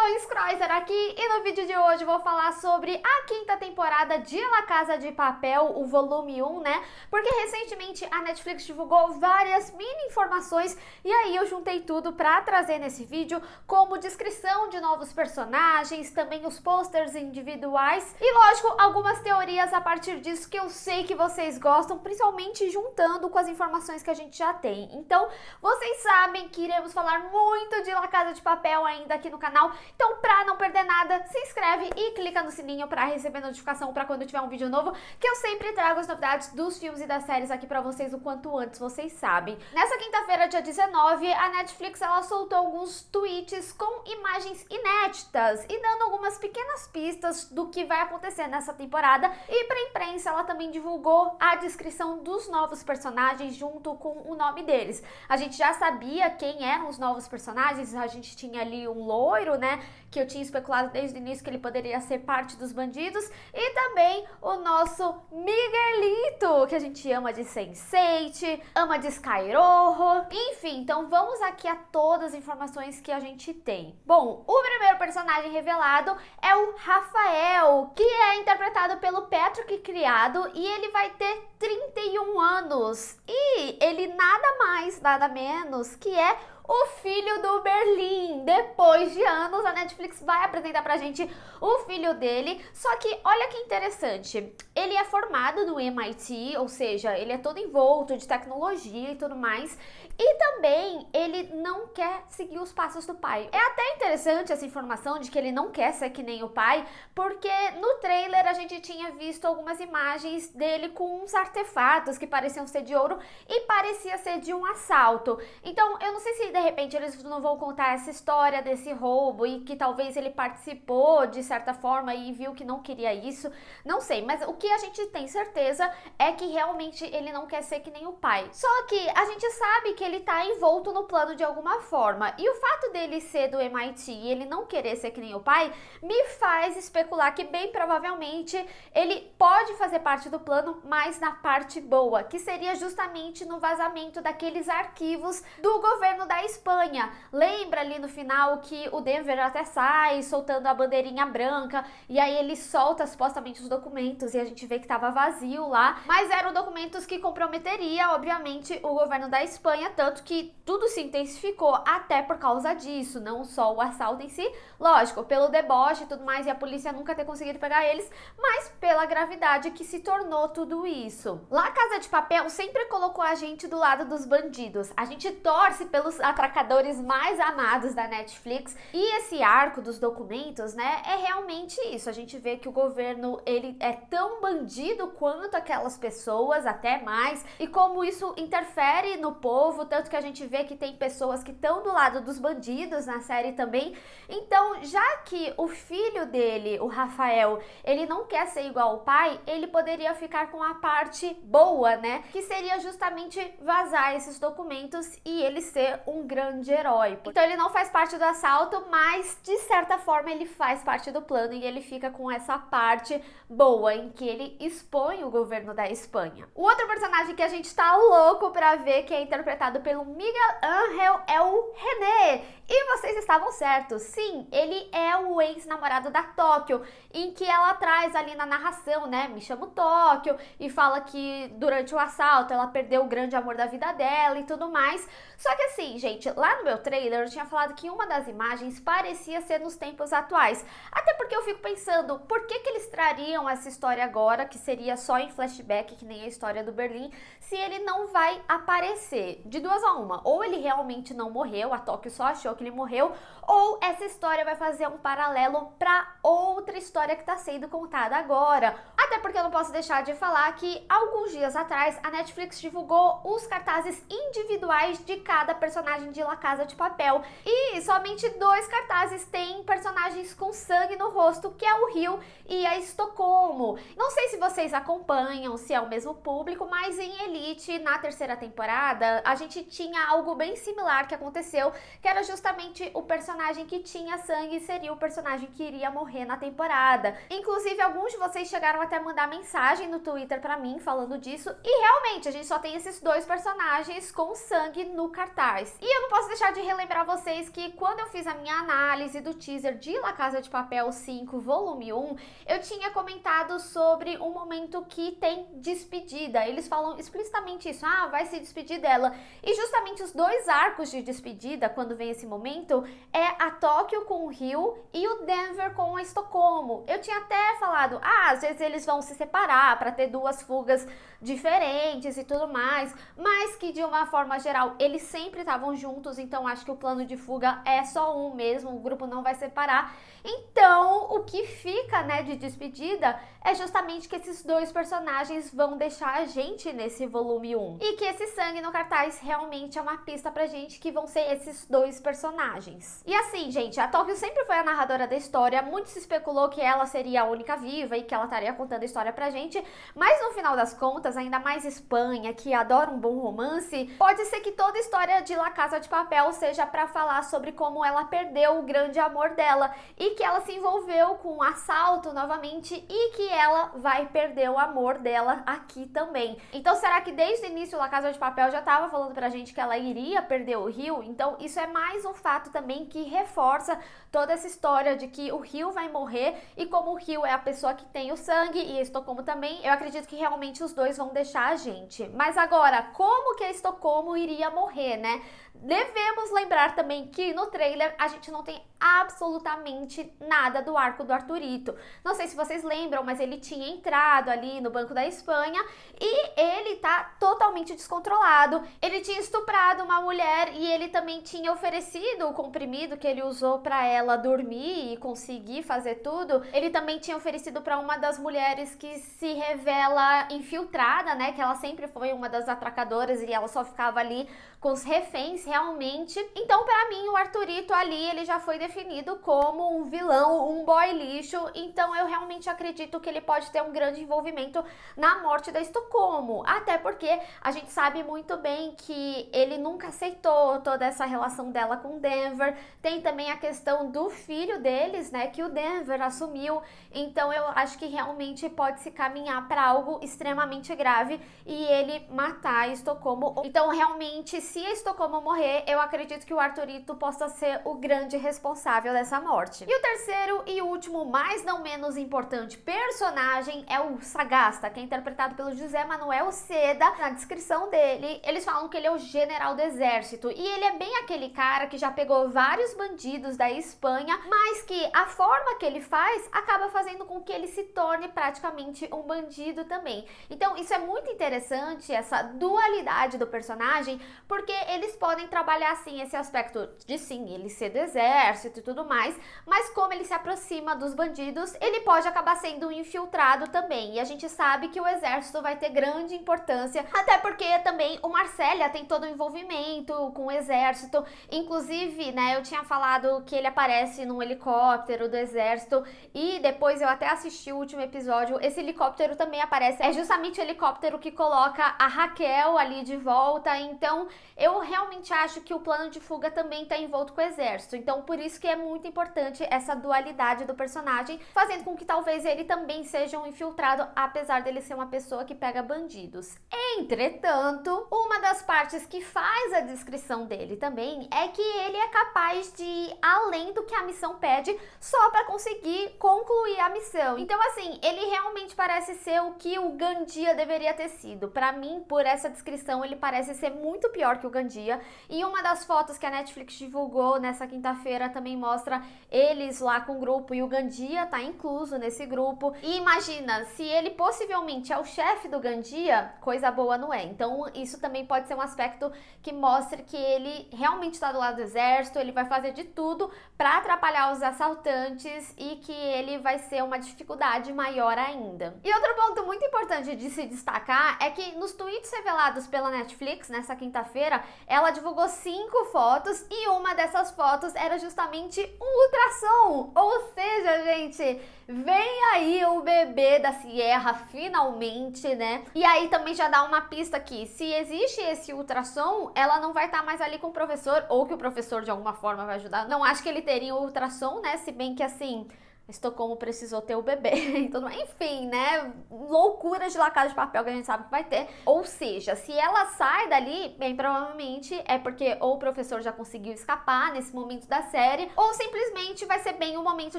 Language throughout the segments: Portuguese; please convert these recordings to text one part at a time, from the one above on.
Carol's Kreuzer aqui e no vídeo de hoje eu vou falar sobre a quinta temporada de La Casa de Papel, o volume 1, né? Porque recentemente a Netflix divulgou várias mini informações e aí eu juntei tudo pra trazer nesse vídeo, como descrição de novos personagens, também os posters individuais e, lógico, algumas teorias a partir disso que eu sei que vocês gostam, principalmente juntando com as informações que a gente já tem. Então, vocês sabem que iremos falar muito de La Casa de Papel ainda aqui no canal, então pra não perder nada, se inscreve e clica no sininho pra receber notificação pra quando tiver um vídeo novo, que eu sempre trago as novidades dos filmes e das séries aqui pra vocês o quanto antes, vocês sabem. Nessa quinta-feira, dia 19, a Netflix ela soltou alguns tweets com imagens inéditas e dando algumas pequenas pistas do que vai acontecer nessa temporada, e pra imprensa ela também divulgou a descrição dos novos personagens junto com o nome deles. A gente já sabia quem eram os novos personagens, a gente tinha ali um loiro, né, que eu tinha especulado desde o início que ele poderia ser parte dos bandidos, e também o nosso Miguelito, que a gente ama de Sense8, ama de Sky Rojo, enfim, então vamos aqui a todas as informações que a gente tem. Bom, o primeiro personagem revelado é o Rafael, que é interpretado pelo Patrick Criado, e ele vai ter 31 anos, e ele nada mais, nada menos que é o filho do Berlim. Depois de anos, a Netflix vai apresentar pra gente o filho dele. Só que olha que interessante, ele é formado no MIT, ou seja, ele é todo envolto de tecnologia e tudo mais. E também ele não quer seguir os passos do pai. É até interessante essa informação de que ele não quer ser que nem o pai, porque no trailer a gente tinha visto algumas imagens dele com uns artefatos que pareciam ser de ouro e parecia ser de um assalto. Então eu não sei se de repente eles não vão contar essa história desse roubo e que talvez ele participou de certa forma e viu que não queria isso, não sei, mas o que a gente tem certeza é que realmente ele não quer ser que nem o pai. Só que a gente sabe que ele tá envolto no plano de alguma forma, e o fato dele ser do MIT e ele não querer ser que nem o pai me faz especular que bem provavelmente ele pode fazer parte do plano, mas na parte boa, que seria justamente no vazamento daqueles arquivos do governo da Espanha. Lembra ali no final que o Denver até sai soltando a bandeirinha branca e aí ele solta supostamente os documentos e a gente vê que tava vazio lá, mas eram documentos que comprometeria obviamente o governo da Espanha, tanto que tudo se intensificou até por causa disso, não só o assalto em si, lógico, pelo deboche e tudo mais e a polícia nunca ter conseguido pegar eles, mas pela gravidade que se tornou tudo isso. La Casa de Papel sempre colocou a gente do lado dos bandidos, a gente torce pelos atracadores mais amados da Netflix, e esse arco dos documentos, né, é realmente isso. A gente vê que o governo, ele é tão bandido quanto aquelas pessoas, até mais, e como isso interfere no povo, tanto que a gente vê que tem pessoas que estão do lado dos bandidos na série também. Então, já que o filho dele, o Rafael, ele não quer ser igual ao pai, ele poderia ficar com a parte boa, né, que seria justamente vazar esses documentos e ele ser um grande herói. Então ele não faz parte do assalto, mas de certa forma ele faz parte do plano e ele fica com essa parte boa em que ele expõe o governo da Espanha. O outro personagem que a gente tá louco pra ver, que é interpretado pelo Miguel Ángel, é o René. E vocês estavam certos, sim, ele é o ex-namorado da Tóquio, em que ela traz ali na narração, né, me chamo Tóquio, e fala que durante o assalto ela perdeu o grande amor da vida dela e tudo mais. Só que assim, gente, lá no meu trailer eu tinha falado que uma das imagens parecia ser nos tempos atuais, até porque eu fico pensando, por que eles trariam essa história agora, que seria só em flashback, que nem a história do Berlim, se ele não vai aparecer? De duas a uma, ou ele realmente não morreu, a Tóquio só achou que ele morreu, ou essa história vai fazer um paralelo para outra história que está sendo contada agora. Até porque eu não posso deixar de falar que alguns dias atrás a Netflix divulgou os cartazes individuais de cada personagem de La Casa de Papel, e somente 2 cartazes têm personagens com sangue no rosto, que é o Rio e a Estocolmo. Não sei se vocês acompanham, se é o mesmo público, mas em Elite, na terceira temporada, a gente tinha algo bem similar que aconteceu, que era justamente o personagem que tinha sangue seria o personagem que iria morrer na temporada. Inclusive, alguns de vocês chegaram até a mandar mensagem no Twitter pra mim falando disso, e realmente a gente só tem esses 2 personagens com sangue no cartaz. E E eu não posso deixar de relembrar vocês que quando eu fiz a minha análise do teaser de La Casa de Papel 5, volume 1, eu tinha comentado sobre um momento que tem despedida. Eles falam explicitamente isso, vai se despedir dela. E justamente os dois arcos de despedida, quando vem esse momento, é a Tóquio com o Rio e o Denver com a Estocolmo. Eu tinha até falado, às vezes eles vão se separar para ter duas fugas diferentes e tudo mais, mas que de uma forma geral eles sempre estavam juntos, então acho que o plano de fuga é só um mesmo, o grupo não vai separar. Então, o que fica, né, de despedida é justamente que esses dois personagens vão deixar a gente nesse volume 1. E que esse sangue no cartaz realmente é uma pista pra gente que vão ser esses dois personagens. E assim, gente, a Tóquio sempre foi a narradora da história, muito se especulou que ela seria a única viva e que ela estaria contando a história pra gente, mas no final das contas, ainda mais Espanha, que adora um bom romance, pode ser que toda a história de La Casa de Papel seja pra falar sobre como ela perdeu o grande amor dela e que ela se envolveu com um assalto novamente e que ela vai perder o amor dela aqui também. Então será que desde o início La Casa de Papel já estava falando pra gente que ela iria perder o Rio? Então isso é mais um fato também que reforça toda essa história de que o Rio vai morrer e como o Rio é a pessoa que tem o sangue e a Estocolmo também, eu acredito que realmente os dois vão deixar a gente. Mas agora, como que a Estocolmo iria morrer, né? Devemos lembrar também que no trailer a gente não tem absolutamente nada do arco do Arthurito. Não sei se vocês lembram, mas ele tinha entrado ali no Banco da Espanha e ele tá totalmente descontrolado. Ele tinha estuprado uma mulher e ele também tinha oferecido o comprimido que ele usou para ela dormir e conseguir fazer tudo. Ele também tinha oferecido para uma das mulheres que se revela infiltrada, né? Que ela sempre foi uma das atracadoras e ela só ficava ali com os reféns realmente. Então, pra mim, o Arthurito ali, ele já foi definido como um vilão, um boy lixo. Então, eu realmente acredito que ele pode ter um grande envolvimento na morte da Estocolmo. Até porque a gente sabe muito bem que ele nunca aceitou toda essa relação dela com Denver. Tem também a questão do filho deles, né, que o Denver assumiu. Então, eu acho que realmente pode se caminhar para algo extremamente grave e ele matar a Estocolmo. Então, realmente, se a Estocolmo morrer, eu acredito que o Arthurito possa ser o grande responsável dessa morte. E o terceiro e último, mais não menos importante personagem é o Sagasta, que é interpretado pelo José Manuel Seda. Na descrição dele, eles falam que ele é o general do exército e ele é bem aquele cara que já pegou vários bandidos da Espanha, mas que a forma que ele faz acaba fazendo com que ele se torne praticamente um bandido também. Então isso é muito interessante, essa dualidade do personagem, porque eles podem trabalhar assim esse aspecto de sim, ele ser do exército e tudo mais, mas como ele se aproxima dos bandidos, ele pode acabar sendo um infiltrado também. E a gente sabe que o exército vai ter grande importância, até porque também o Marcélia tem todo o envolvimento com o exército. Inclusive, né, eu tinha falado que ele aparece num helicóptero do exército e depois eu até assisti o último episódio, esse helicóptero também aparece. É justamente o helicóptero que coloca a Raquel ali de volta. Então eu realmente acho que o plano de fuga também está envolto com o exército. Então por isso que é muito importante essa dualidade do personagem, fazendo com que talvez ele também seja um infiltrado, apesar dele ser uma pessoa que pega bandidos. Entretanto, uma das partes que faz a descrição dele também é que ele é capaz de ir além do que a missão pede só para conseguir concluir a missão. Então assim, ele realmente parece ser o que o Gandia deveria ter sido. Para mim, por essa descrição, ele parece ser muito pior que o Gandia. E uma das fotos que a Netflix divulgou nessa quinta-feira também mostra eles lá com o grupo e o Gandia tá incluso nesse grupo. E imagina, se ele possivelmente é o chefe do Gandia, coisa boa não é. Então isso também pode ser um aspecto que mostre que ele realmente está do lado do exército, ele vai fazer de tudo para atrapalhar os assaltantes e que ele vai ser uma dificuldade maior ainda. E outro ponto muito importante de se destacar é que nos tweets revelados pela Netflix nessa quinta-feira, ela divulgou 5 fotos e uma dessas fotos era justamente um ultrassom. Ou seja, gente, vem aí o bebê da Sierra finalmente, né? E aí também já dá uma pista que se existe esse ultrassom, ela não vai estar mais ali com o professor, ou que o professor de alguma forma vai ajudar. Não acho que ele teria o ultrassom, né? Se bem que assim, Estocolmo precisou ter o bebê. Então, enfim, né? Loucura de La Casa de Papel que a gente sabe que vai ter. Ou seja, se ela sai dali, bem provavelmente é porque ou o professor já conseguiu escapar nesse momento da série, ou simplesmente vai ser bem o momento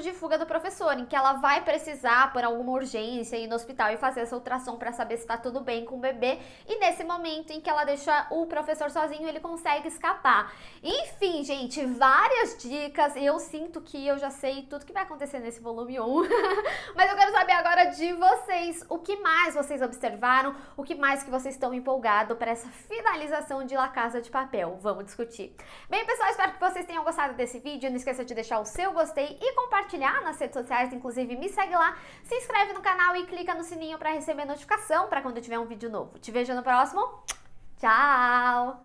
de fuga do professor, em que ela vai precisar, por alguma urgência, ir no hospital e fazer essa ultrassom pra saber se tá tudo bem com o bebê. E nesse momento em que ela deixa o professor sozinho, ele consegue escapar. Enfim, gente, várias dicas. Eu sinto que eu já sei tudo que vai acontecer nesse volume 1. Mas eu quero saber agora de vocês, o que mais vocês observaram, o que mais que vocês estão empolgados para essa finalização de La Casa de Papel. Vamos discutir. Bem, pessoal, espero que vocês tenham gostado desse vídeo. Não esqueça de deixar o seu gostei e compartilhar nas redes sociais, inclusive me segue lá, se inscreve no canal e clica no sininho para receber notificação para quando tiver um vídeo novo. Te vejo no próximo. Tchau!